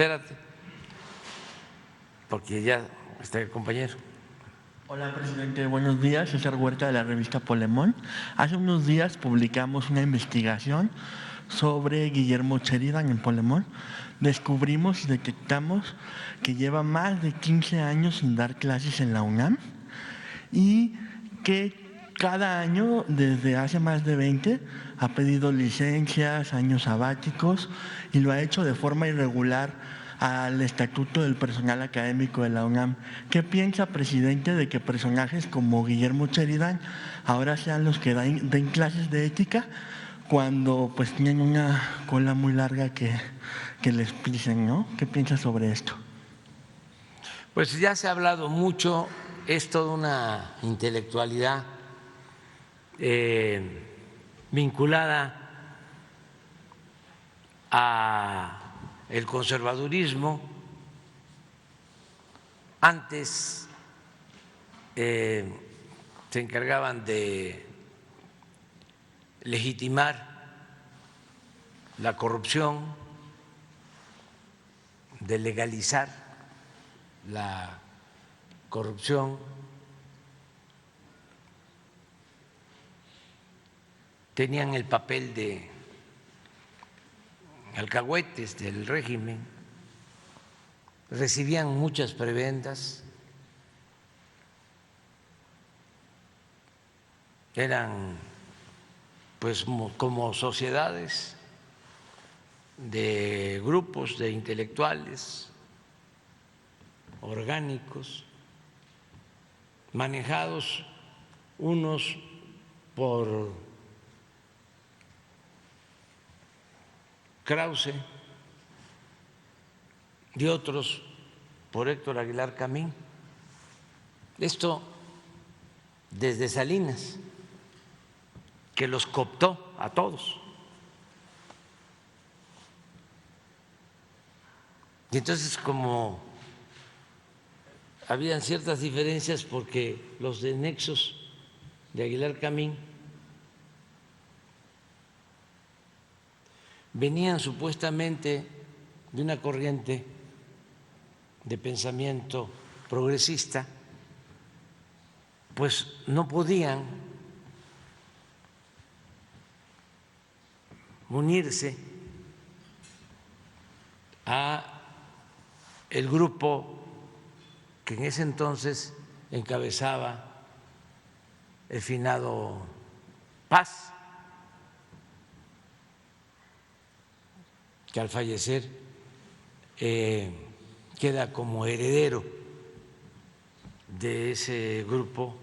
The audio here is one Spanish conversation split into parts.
Espérate, porque ya está el compañero. Hola, presidente. Buenos días. César Huerta de la revista Polemón. Hace unos días publicamos una investigación sobre Guillermo Sheridan en Polemón. Descubrimos y detectamos que lleva más de 15 años sin dar clases en la UNAM y que cada año, desde hace más de 20, ha pedido licencias, años sabáticos y lo ha hecho de forma irregular al Estatuto del Personal Académico de la UNAM. ¿Qué piensa, presidente, de que personajes como Guillermo Sheridan ahora sean los que den clases de ética cuando pues tienen una cola muy larga que les pisen, ¿no? ¿Qué piensa sobre esto? Pues ya se ha hablado mucho, es toda una intelectualidad vinculada a el conservadurismo. Antes se encargaban de legitimar la corrupción, de legalizar la corrupción. Tenían el papel de alcahuetes del régimen, recibían muchas prebendas, eran pues como sociedades de grupos de intelectuales orgánicos, manejados unos por Krause y otros por Héctor Aguilar Camín. Esto desde Salinas, que los cooptó a todos. Y entonces, como habían ciertas diferencias porque los de nexos de Aguilar Camín venían supuestamente de una corriente de pensamiento progresista, pues no podían unirse a el grupo que en ese entonces encabezaba el finado Paz, que al fallecer queda como heredero de ese grupo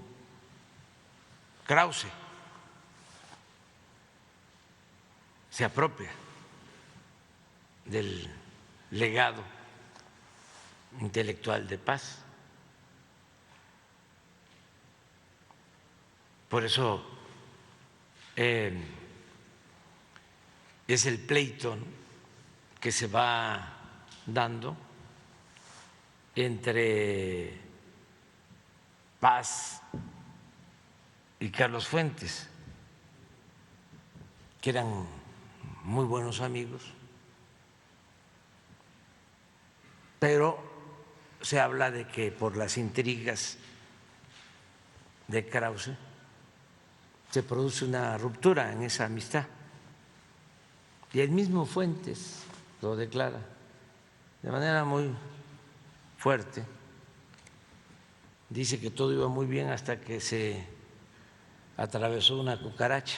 Krause, se apropia del legado intelectual de Paz. Por eso es el pleito que se va dando entre Paz y Carlos Fuentes, que eran muy buenos amigos, pero se habla de que por las intrigas de Krause se produce una ruptura en esa amistad. Y el mismo Fuentes lo declara de manera muy fuerte. Dice que todo iba muy bien hasta que se atravesó una cucaracha.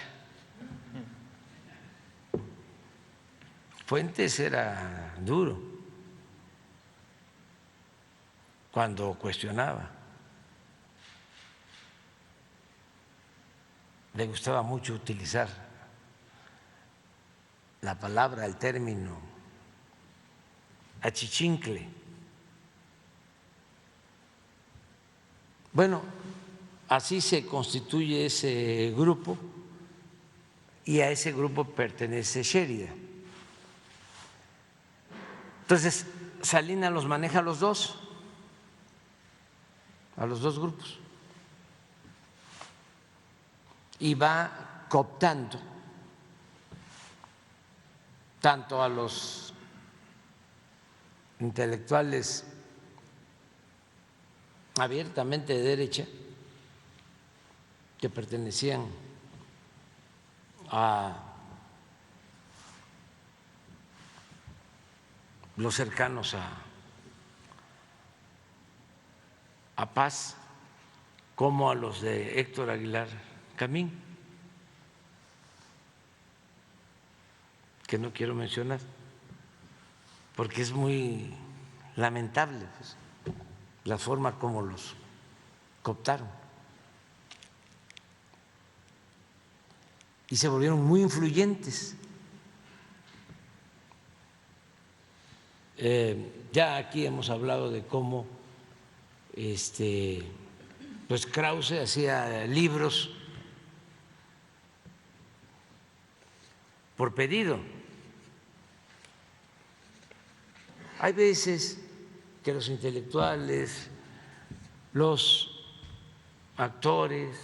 Fuentes era duro cuando cuestionaba. Le gustaba mucho utilizar la palabra, el término achichincle. Bueno, así se constituye ese grupo y a ese grupo pertenece Sheridan. Entonces, Salinas los maneja a los dos grupos, y va cooptando tanto a los intelectuales abiertamente de derecha que pertenecían a los cercanos a Paz, como a los de Héctor Aguilar Camín, que no quiero mencionar porque es muy lamentable pues, la forma como los cooptaron y se volvieron muy influyentes. Ya aquí hemos hablado de cómo pues Krause hacía libros por pedido. Hay veces que los intelectuales, los actores,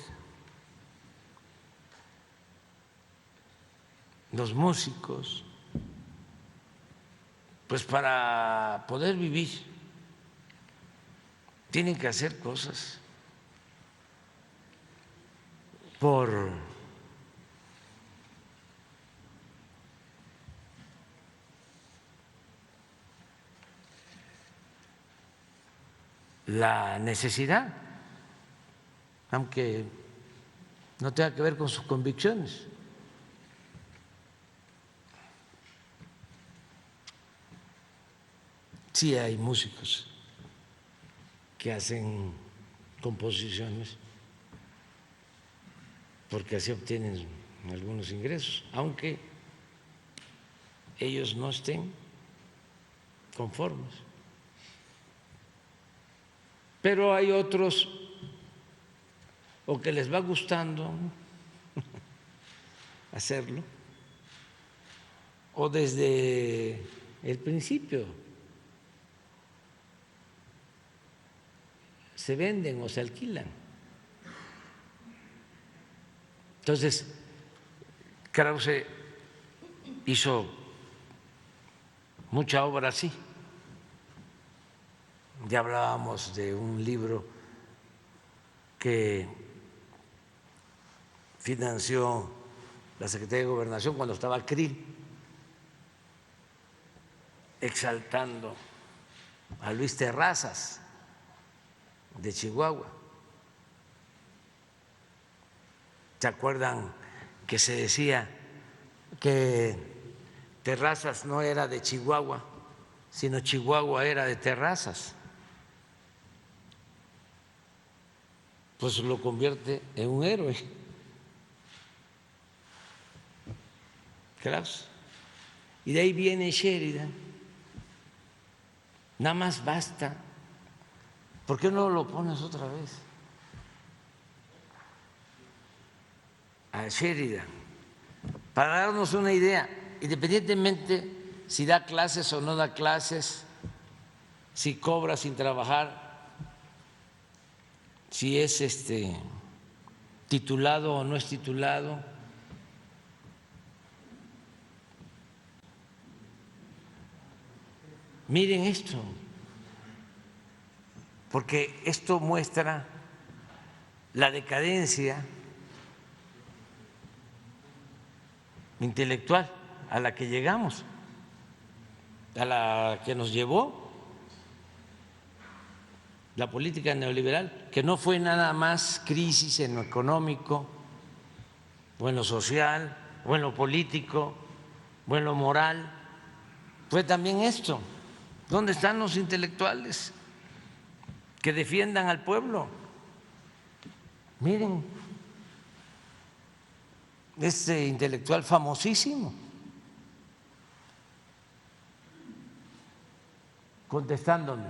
los músicos, pues para poder vivir tienen que hacer cosas por la necesidad, aunque no tenga que ver con sus convicciones. Sí hay músicos que hacen composiciones porque así obtienen algunos ingresos, aunque ellos no estén conformes. Pero hay otros o que les va gustando hacerlo o desde el principio se venden o se alquilan. Entonces, Krause hizo mucha obra así. Ya hablábamos de un libro que financió la Secretaría de Gobernación cuando estaba Krill, exaltando a Luis Terrazas de Chihuahua. ¿Se acuerdan que se decía que Terrazas no era de Chihuahua, sino Chihuahua era de Terrazas? Pues lo convierte en un héroe, Krause. Y de ahí viene Sheridan. Nada más basta. ¿Por qué no lo pones otra vez? A Sheridan, para darnos una idea, independientemente si da clases o no da clases, si cobra sin trabajar, si es titulado o no es titulado. Miren esto, porque esto muestra la decadencia intelectual a la que llegamos, a la que nos llevó la política neoliberal, que no fue nada más crisis en lo económico, o en lo social, o en lo político, o en lo moral, fue también esto. ¿Dónde están los intelectuales que defiendan al pueblo? Miren, este intelectual famosísimo, contestándome,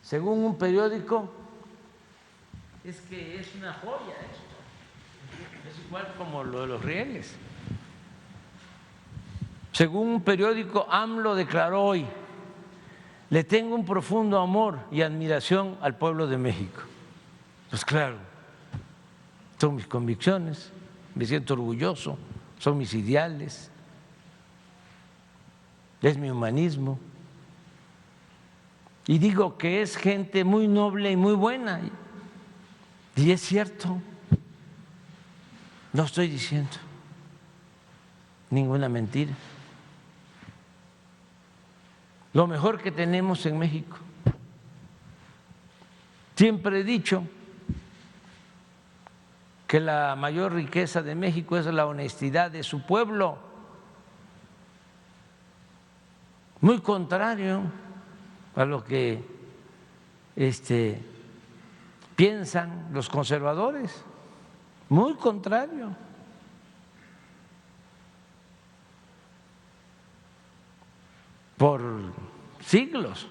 según un periódico, es que es una joya esto, es igual como lo de los rieles. Según un periódico, AMLO declaró hoy: le tengo un profundo amor y admiración al pueblo de México. Pues claro, son mis convicciones, me siento orgulloso, son mis ideales, es mi humanismo. Y digo que es gente muy noble y muy buena. Y es cierto, no estoy diciendo ninguna mentira. Lo mejor que tenemos en México. Siempre he dicho que la mayor riqueza de México es la honestidad de su pueblo. Muy contrario a lo que piensan los conservadores, muy contrario. Por siglos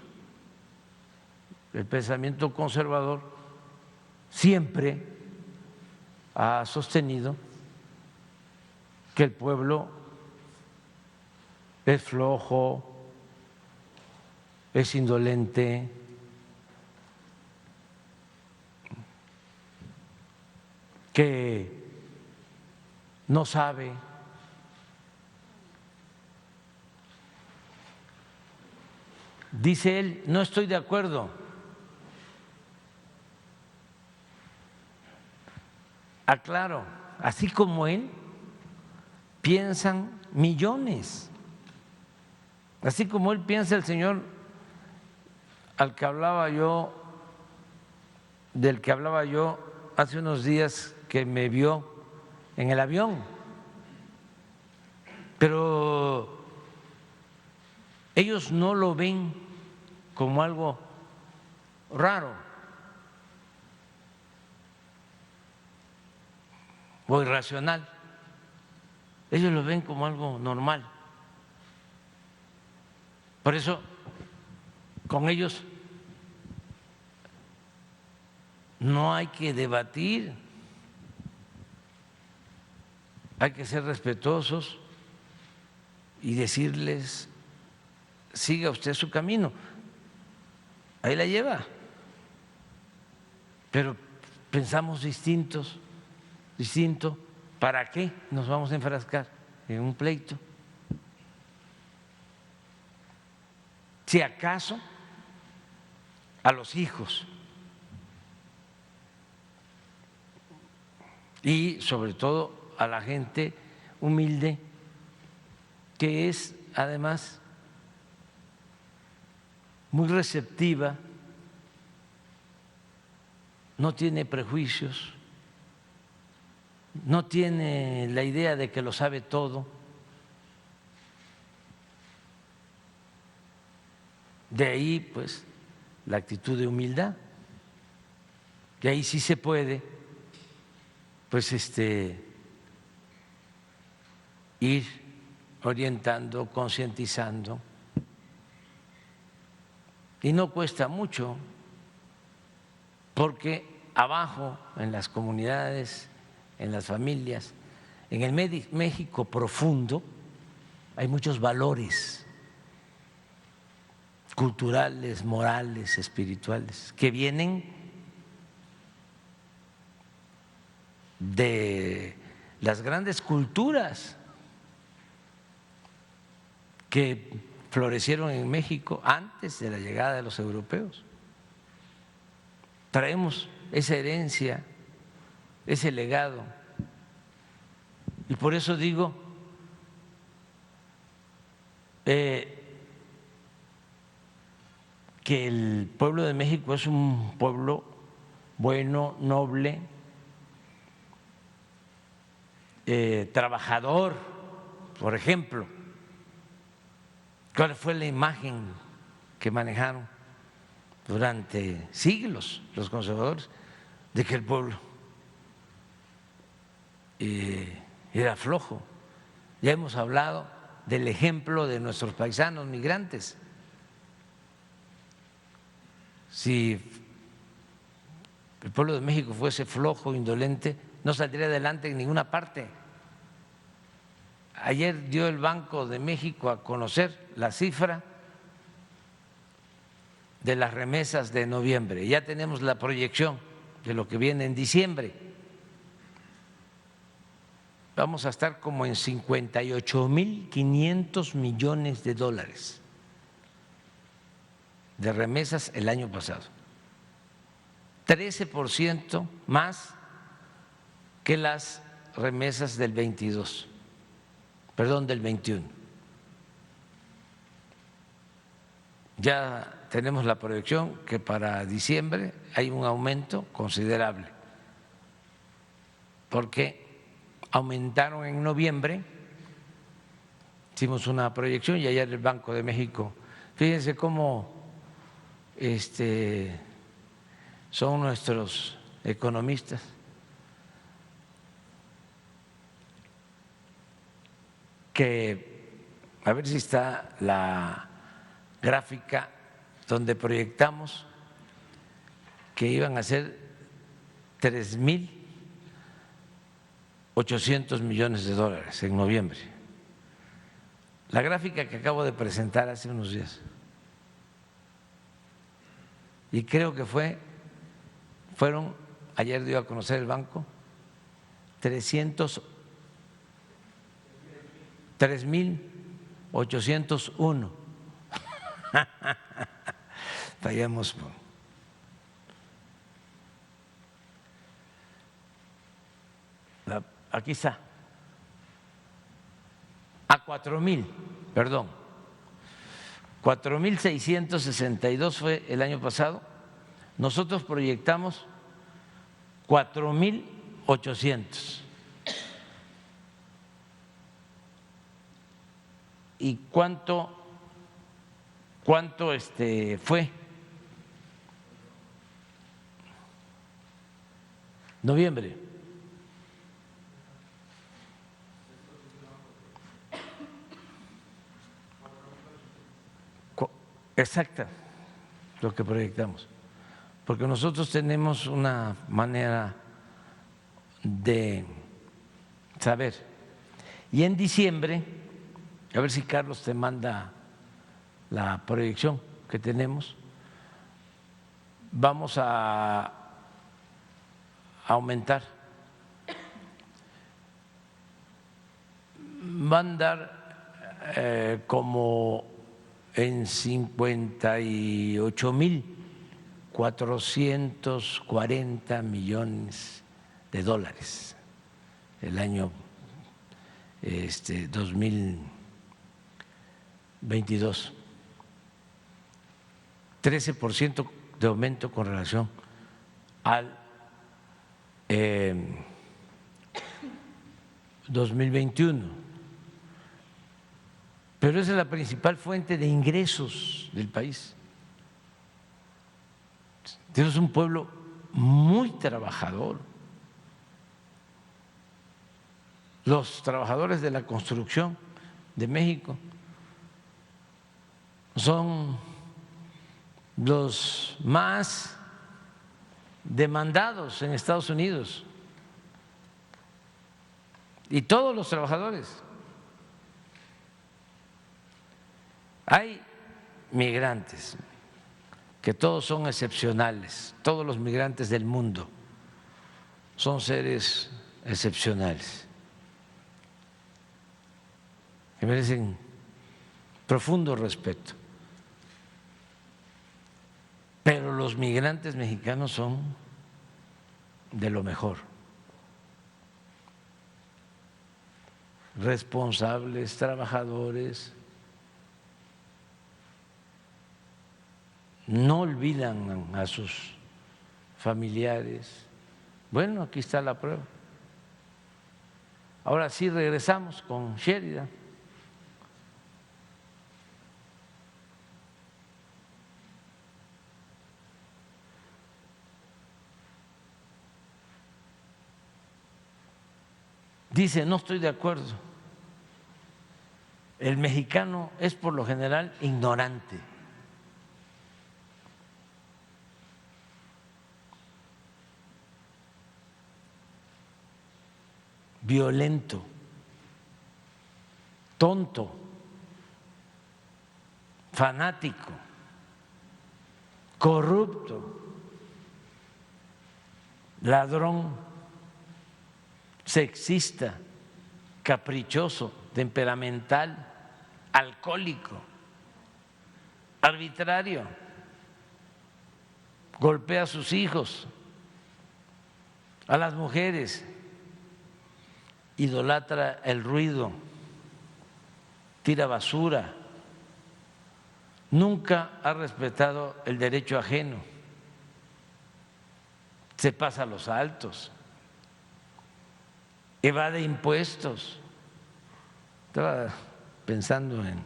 el pensamiento conservador siempre ha sostenido que el pueblo es flojo, es indolente, que no sabe. Dice él, no estoy de acuerdo. Aclaro, así como él, piensan millones. Así como él piensa el señor del que hablaba yo hace unos días, que me vio en el avión. Pero ellos no lo ven como algo raro o irracional, ellos lo ven como algo normal. Por eso, con ellos no hay que debatir, hay que ser respetuosos y decirles: siga usted su camino, ahí la lleva. Pero pensamos distinto. ¿Para qué nos vamos a enfrascar en un pleito? Si acaso a los hijos y sobre todo a la gente humilde, que es además muy receptiva, no tiene prejuicios, no tiene la idea de que lo sabe todo. De ahí, pues, la actitud de humildad. De ahí sí se puede, pues, ir orientando, concientizando. Y no cuesta mucho, porque abajo, en las comunidades, en las familias, en el México profundo, hay muchos valores culturales, morales, espirituales, que vienen de las grandes culturas que florecieron en México antes de la llegada de los europeos. Traemos esa herencia, ese legado, y por eso digo que el pueblo de México es un pueblo bueno, noble, trabajador. Por ejemplo, ¿cuál fue la imagen que manejaron durante siglos los conservadores? De que el pueblo era flojo. Ya hemos hablado del ejemplo de nuestros paisanos migrantes. Si el pueblo de México fuese flojo, indolente, no saldría adelante en ninguna parte. Ayer dio el Banco de México a conocer la cifra de las remesas de noviembre. Ya tenemos la proyección de lo que viene en diciembre. Vamos a estar como en 58.500 millones de dólares. de remesas el año pasado, 13% más que las remesas del 22, perdón, del 21. Ya tenemos la proyección que para diciembre hay un aumento considerable, porque aumentaron en noviembre, hicimos una proyección y ayer el Banco de México, fíjense cómo son nuestros economistas, que a ver si está la gráfica donde proyectamos que iban a ser 3.800 millones de dólares en noviembre. La gráfica que acabo de presentar hace unos días. Y creo que fueron, ayer dio a conocer el banco, 3.801. Fallamos. Aquí está. A 4.000, perdón. 4.662 fue el año pasado. Nosotros proyectamos 4.800. ¿Y cuánto fue? Noviembre. Exacta, lo que proyectamos, porque nosotros tenemos una manera de saber. Y en diciembre, a ver si Carlos te manda la proyección que tenemos, vamos a aumentar, va a andar como en 58.440 millones de dólares el año 2022, 13% de aumento con relación al 2021. Pero esa es la principal fuente de ingresos del país. Tenemos un pueblo muy trabajador. Los trabajadores de la construcción de México son los más demandados en Estados Unidos, y todos los trabajadores. Hay migrantes, que todos son excepcionales, todos los migrantes del mundo son seres excepcionales, que merecen profundo respeto. Pero los migrantes mexicanos son de lo mejor, responsables, trabajadores, no olvidan a sus familiares. Bueno, aquí está la prueba. Ahora sí regresamos con Sheridan. Dice, no estoy de acuerdo. El mexicano es por lo general ignorante. Violento, tonto, fanático, corrupto, ladrón, sexista, caprichoso, temperamental, alcohólico, arbitrario. golpea a sus hijos, a las mujeres, idolatra el ruido, tira basura, nunca ha respetado el derecho ajeno, se pasa a los altos, evade impuestos. Estaba pensando en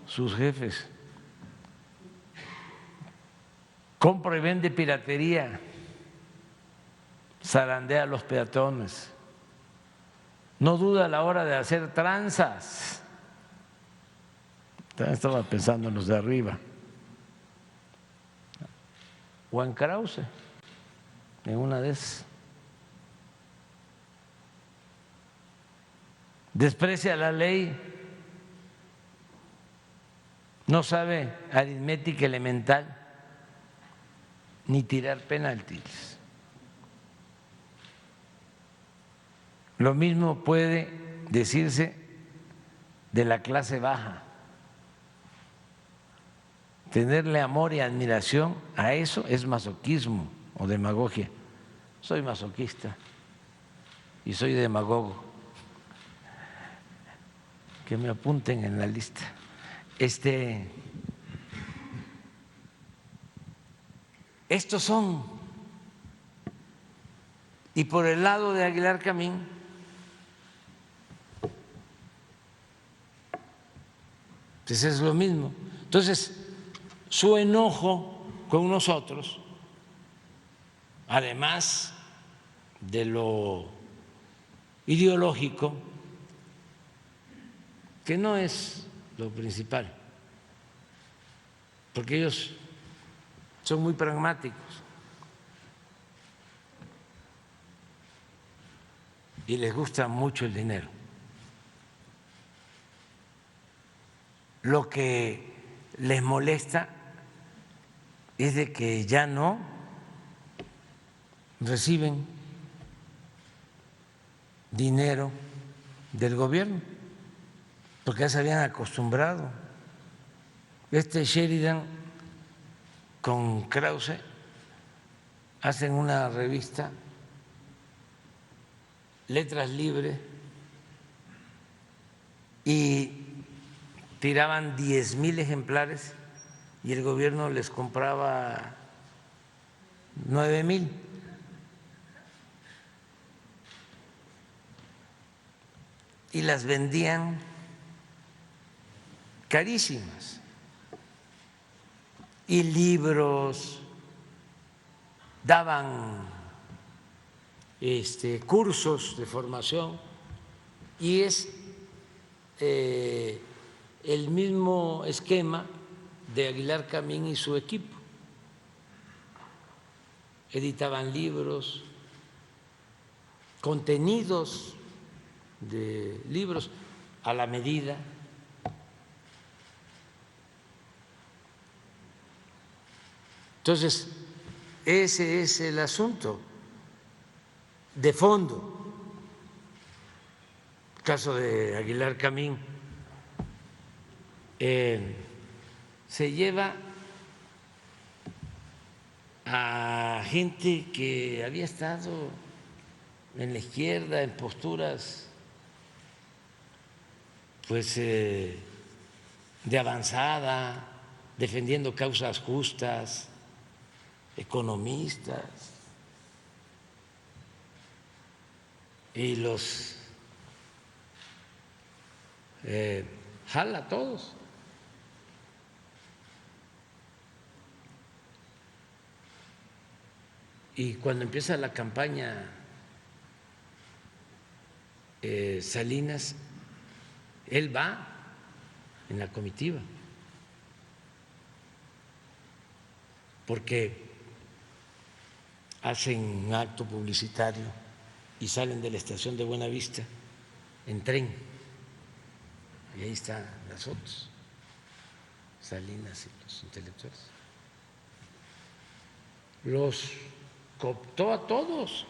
sus jefes. Compra y vende piratería, zarandea a los peatones, no duda a la hora de hacer tranzas. Estaba pensando en los de arriba. Juan Krause, en una de esas. Desprecia la ley, no sabe aritmética elemental ni tirar penaltis. Lo mismo puede decirse de la clase baja. Tenerle amor y admiración a eso es masoquismo o demagogia. Soy masoquista y soy demagogo. Que me apunten en la lista. Estos son. Y por el lado de Aguilar Camín, pues es lo mismo. Entonces, su enojo con nosotros, además de lo ideológico, que no es lo principal, porque ellos son muy pragmáticos y les gusta mucho el dinero. Lo que les molesta es de que ya no reciben dinero del gobierno, porque ya se habían acostumbrado. Sheridan con Krause hacen una revista, Letras Libres, y tiraban 10,000 ejemplares y el gobierno les compraba 9,000. Y las vendían carísimas. Y libros, daban cursos de formación, y es el mismo esquema de Aguilar Camín y su equipo. Editaban libros, contenidos de libros a la medida. Entonces, ese es el asunto de fondo. El caso de Aguilar Camín, se lleva a gente que había estado en la izquierda, en posturas pues de avanzada, defendiendo causas justas, economistas, y los jala a todos. Y cuando empieza la campaña Salinas, él va en la comitiva, porque hacen un acto publicitario y salen de la estación de Buenavista en tren, y ahí están las fotos, Salinas y los intelectuales. Los cooptó a todos,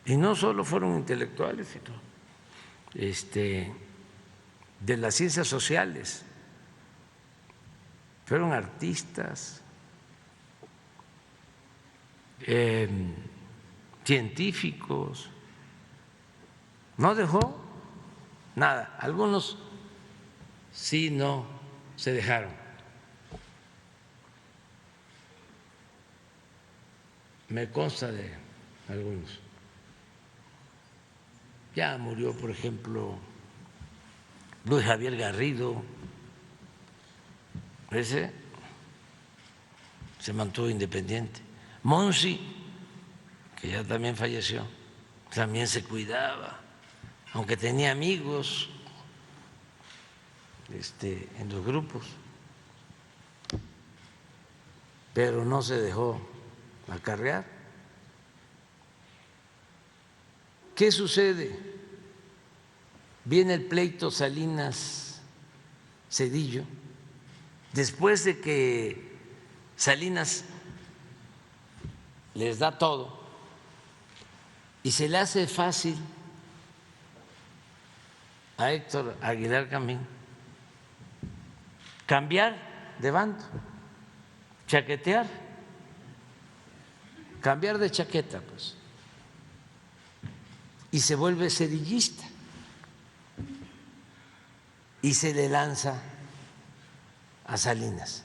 y no solo fueron intelectuales, sino, de las ciencias sociales, fueron artistas, científicos, no dejó nada. Algunos sí no se dejaron. Me consta de algunos. Ya murió, por ejemplo, Luis Javier Garrido, ese se mantuvo independiente. Monsi, que ya también falleció, también se cuidaba, aunque tenía amigos en los grupos, pero no se dejó acarrear. ¿Qué sucede? Viene el pleito Salinas-Cedillo, después de que Salinas les da todo y se le hace fácil a Héctor Aguilar Camín cambiar de bando, chaquetear, cambiar de chaqueta, pues, y se vuelve cedillista y se le lanza a Salinas,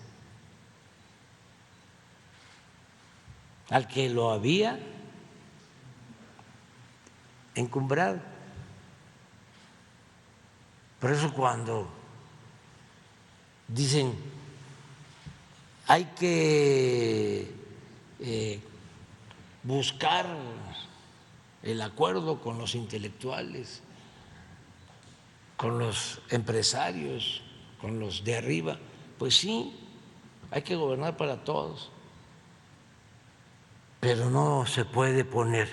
al que lo había encumbrado. Por eso cuando dicen hay que buscar el acuerdo con los intelectuales, con los empresarios, con los de arriba, pues sí, hay que gobernar para todos, pero no se puede poner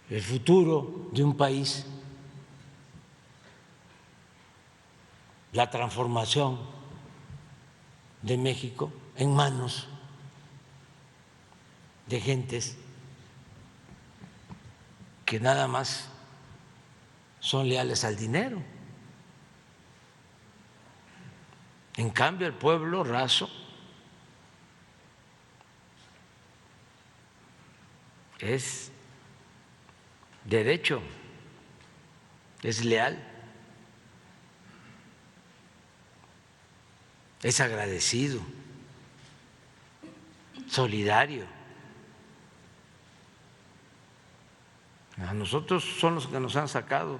el futuro de un país, la transformación de México, en manos de gentes que nada más son leales al dinero. En cambio, el pueblo raso es derecho, es leal, es agradecido, solidario. A nosotros son los que nos han sacado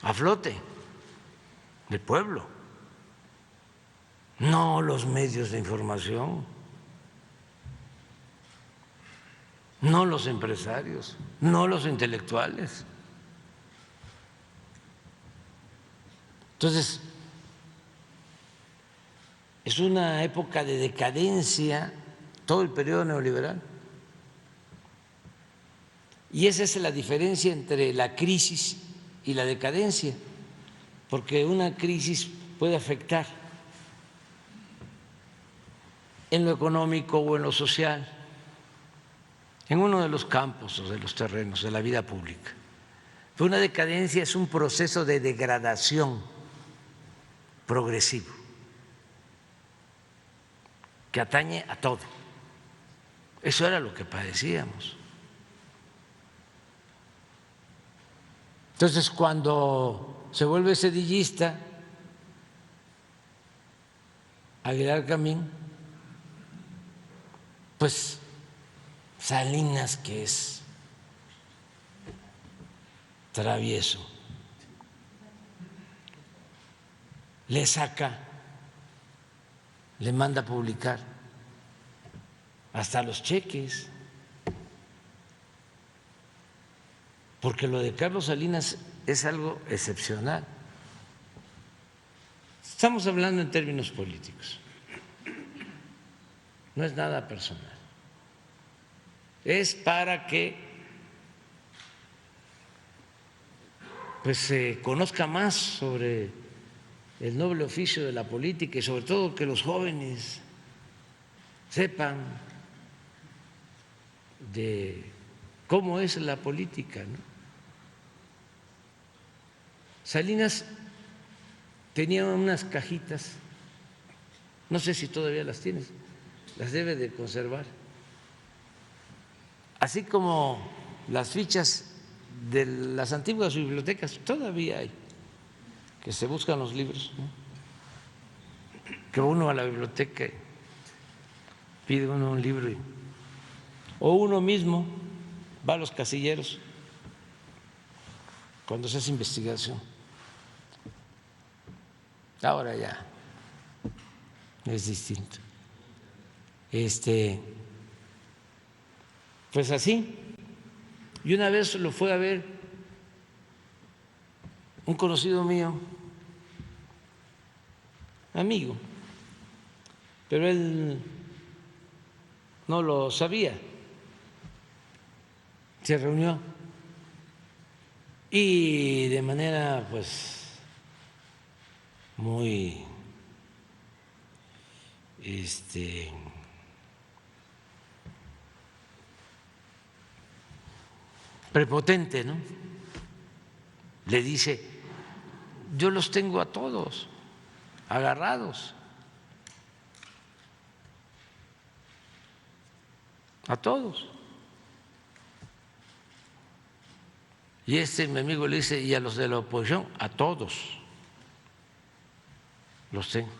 a flote, el pueblo, no los medios de información, no los empresarios, no los intelectuales. Entonces, es una época de decadencia, todo el periodo neoliberal. Y esa es la diferencia entre la crisis y la decadencia, porque una crisis puede afectar en lo económico o en lo social, en uno de los campos o de los terrenos de la vida pública. Pero una decadencia es un proceso de degradación progresivo que atañe a todo. Eso era lo que padecíamos. Entonces, cuando se vuelve sedillista, Aguilar Camín, pues Salinas, que es travieso, le saca, le manda a publicar hasta los cheques, porque lo de Carlos Salinas es algo excepcional. Estamos hablando en términos políticos, no es nada personal, es para que pues se conozca más sobre el noble oficio de la política y sobre todo que los jóvenes sepan de cómo es la política, ¿no? Salinas tenía unas cajitas, no sé si todavía las tienes, las debe de conservar, así como las fichas de las antiguas bibliotecas, todavía hay, que se buscan los libros, ¿no? Que uno a la biblioteca pide uno un libro o uno mismo va a los casilleros cuando se hace investigación. Ahora ya es distinto. Pues así. Y una vez lo fue a ver un conocido mío, amigo, pero él no lo sabía. Se reunió y de manera pues muy prepotente, ¿no? Le dice, yo los tengo a todos agarrados, a todos. Y mi amigo le dice, y a los de la oposición, a todos los tengo.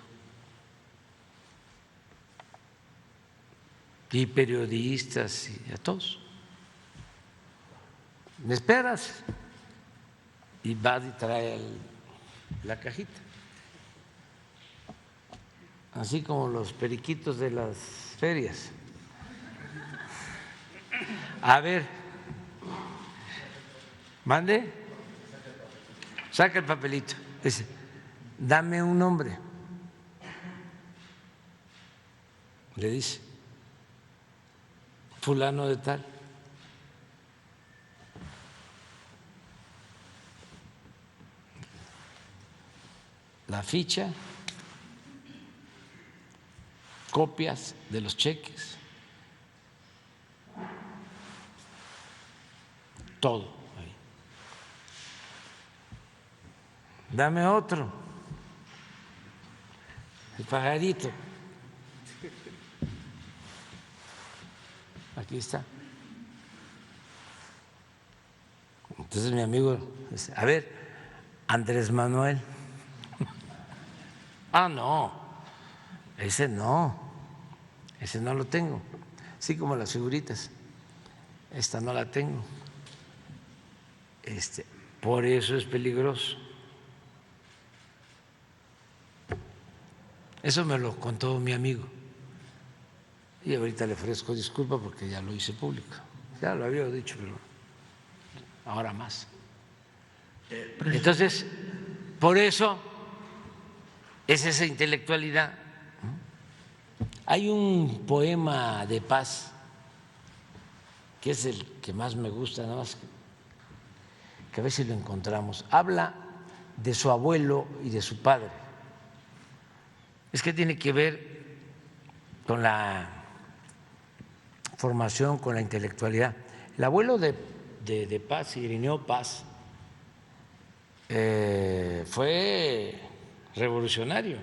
Y periodistas, y a todos. ¿Me esperas? Y va y trae la cajita. Así como los periquitos de las ferias. A ver, mande, saca el papelito. Dice, dame un nombre. Le dice, fulano de tal. La ficha, copias de los cheques, todo ahí. Dame otro, el pajarito. Aquí está. Entonces mi amigo dice, a ver, Andrés Manuel. Ah, no, ese no lo tengo, así como las figuritas, esta no la tengo. Por eso es peligroso. Eso me lo contó mi amigo. Y ahorita le ofrezco disculpa porque ya lo hice público. Ya lo había dicho, pero ahora más. Entonces, por eso es esa intelectualidad. Hay un poema de Paz que es el que más me gusta, nada más que a ver si lo encontramos. Habla de su abuelo y de su padre. Es que tiene que ver con la formación, con la intelectualidad. El abuelo de Paz, Irineo Paz, fue revolucionario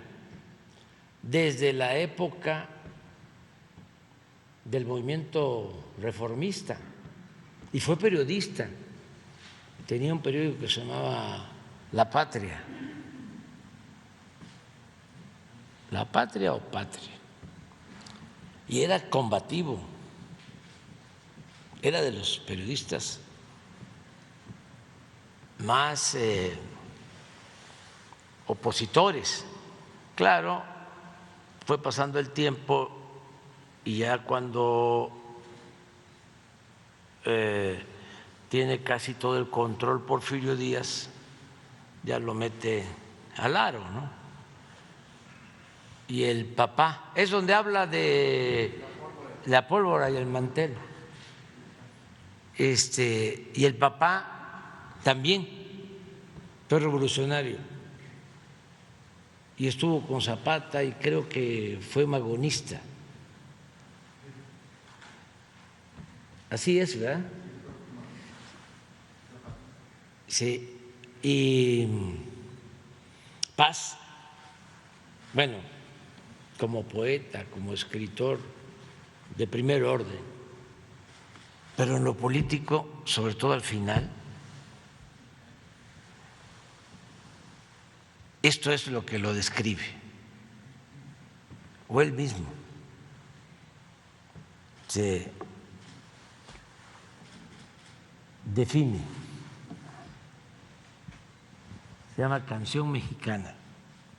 desde la época del movimiento reformista y fue periodista. Tenía un periódico que se llamaba La Patria. La Patria o Patria. Y era combativo, era de los periodistas más opositores. Claro, fue pasando el tiempo y ya cuando tiene casi todo el control Porfirio Díaz, ya lo mete al aro, ¿no? Y el papá, es donde habla de la pólvora y el mantel. Y el papá también fue revolucionario y estuvo con Zapata y creo que fue magonista. Así es, ¿verdad? Sí. Y Paz bueno, como poeta, como escritor de primer orden, pero en lo político, sobre todo al final, esto es lo que lo describe, o él mismo se define. Se llama Canción Mexicana.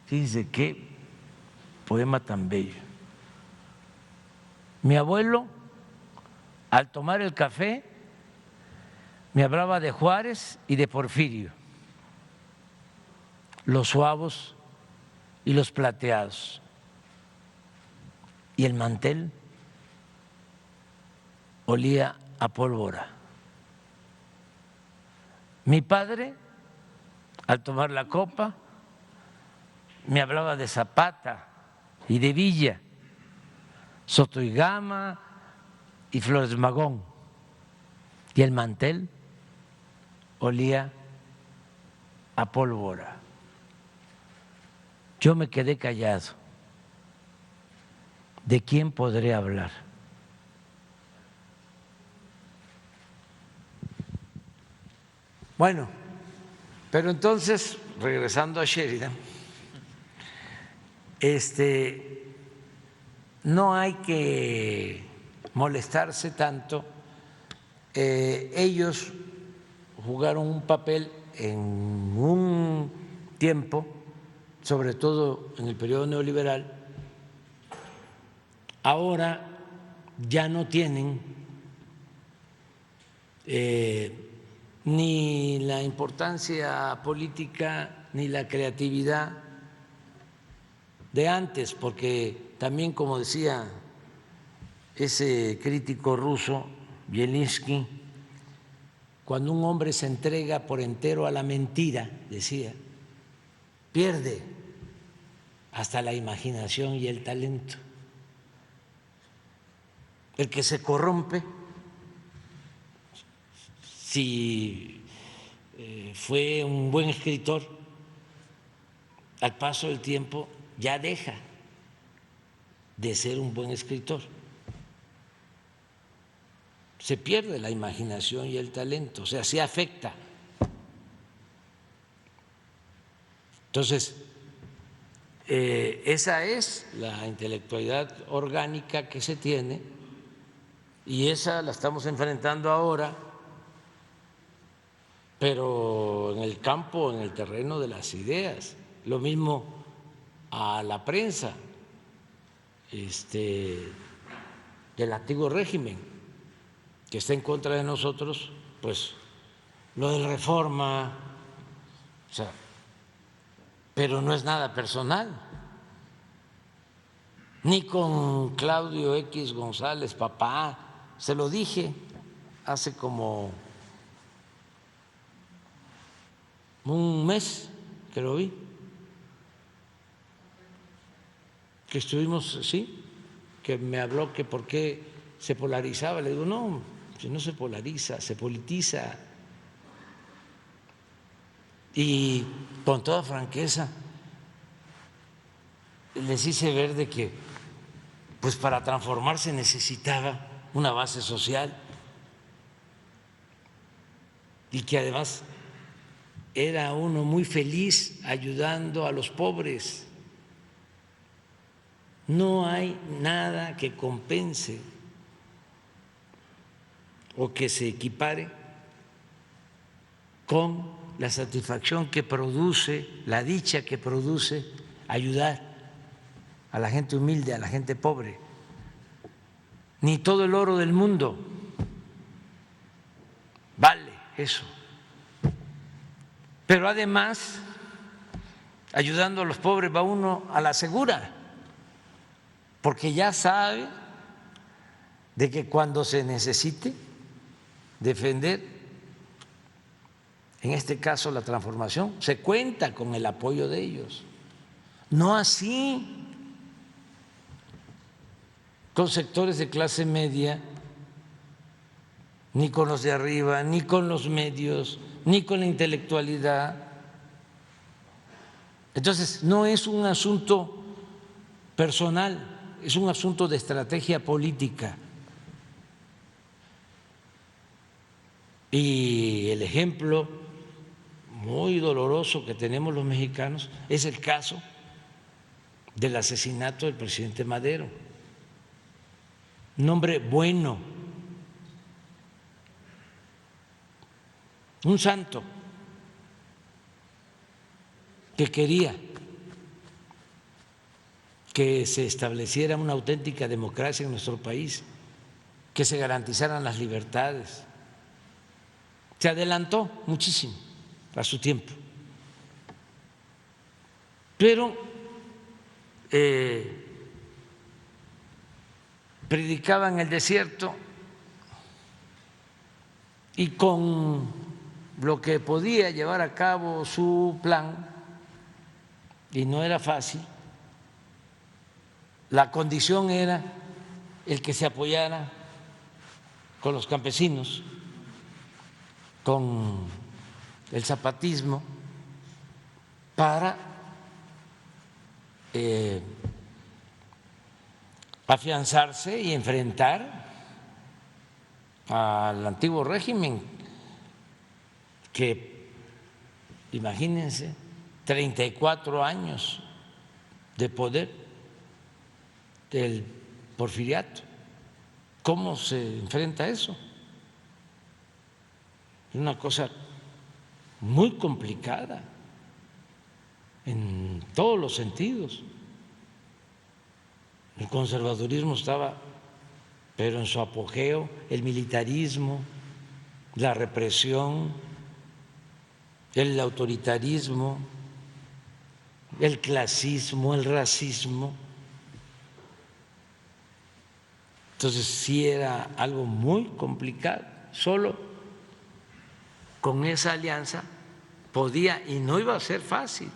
Fíjense qué poema tan bello. Mi abuelo, al tomar el café, me hablaba de Juárez y de Porfirio, los suavos y los plateados. Y el mantel olía a pólvora. Mi padre, al tomar la copa, me hablaba de Zapata y de Villa, Soto y Gama y Flores Magón. Y el mantel olía a pólvora. Yo me quedé callado. ¿De quién podré hablar? Bueno, pero entonces, regresando a Sheridan, no hay que molestarse tanto. Ellos jugaron un papel en un tiempo, sobre todo en el periodo neoliberal. Ahora ya no tienen ni la importancia política ni la creatividad de antes, porque también, como decía ese crítico ruso, Bielinski, cuando un hombre se entrega por entero a la mentira, decía, pierde hasta la imaginación y el talento. El que se corrompe, si fue un buen escritor, al paso del tiempo ya deja de ser un buen escritor. Se pierde la imaginación y el talento, o sea, sí afecta. Entonces, esa es la intelectualidad orgánica que se tiene y esa la estamos enfrentando ahora, pero en el campo, en el terreno de las ideas. Lo mismo a la prensa del antiguo régimen, que está en contra de nosotros, pues lo del Reforma, o sea, pero no es nada personal, ni con Claudio X González, papá, se lo dije hace como un mes que lo vi, que estuvimos, sí, que me habló que por qué se polarizaba. Le digo, no, si no se polariza, se politiza. Y con toda franqueza les hice ver de que pues para transformarse necesitaba una base social y que además era uno muy feliz ayudando a los pobres. No hay nada que compense o que se equipare con la satisfacción que produce, la dicha que produce ayudar a la gente humilde, a la gente pobre. Ni todo el oro del mundo vale eso. Pero además, ayudando a los pobres va uno a la segura, porque ya sabe de que cuando se necesite defender, en este caso la transformación, se cuenta con el apoyo de ellos. No así con sectores de clase media, ni con los de arriba, ni con los medios, ni con la intelectualidad. Entonces, no es un asunto personal, es un asunto de estrategia política. Y el ejemplo muy doloroso que tenemos los mexicanos es el caso del asesinato del presidente Madero. Un hombre bueno, un santo que quería que se estableciera una auténtica democracia en nuestro país, que se garantizaran las libertades. Se adelantó muchísimo a su tiempo, pero predicaba en el desierto y con lo que podía llevar a cabo su plan, y no era fácil, la condición era el que se apoyara con los campesinos, con el zapatismo, para afianzarse y enfrentar al antiguo régimen, que imagínense, 34 años de poder del porfiriato. ¿Cómo se enfrenta eso? Es una cosa muy complicada en todos los sentidos. El conservadurismo estaba, pero en su apogeo, el militarismo, la represión, el autoritarismo, el clasismo, el racismo. Entonces sí era algo muy complicado. Solo con esa alianza podía, y no iba a ser fácil,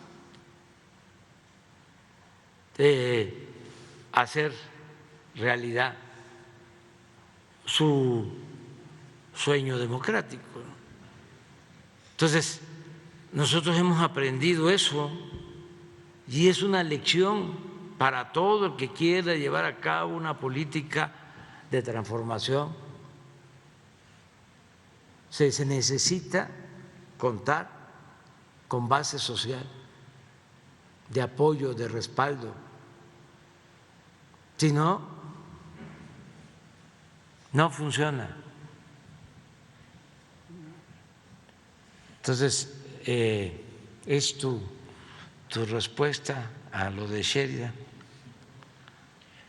hacer realidad su sueño democrático. Entonces, nosotros hemos aprendido eso y es una lección para todo el que quiera llevar a cabo una política de transformación. Se necesita contar con base social, de apoyo, de respaldo. Si no, no funciona. Entonces, es tu respuesta a lo de Sheridan.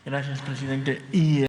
Gracias, presidente. Y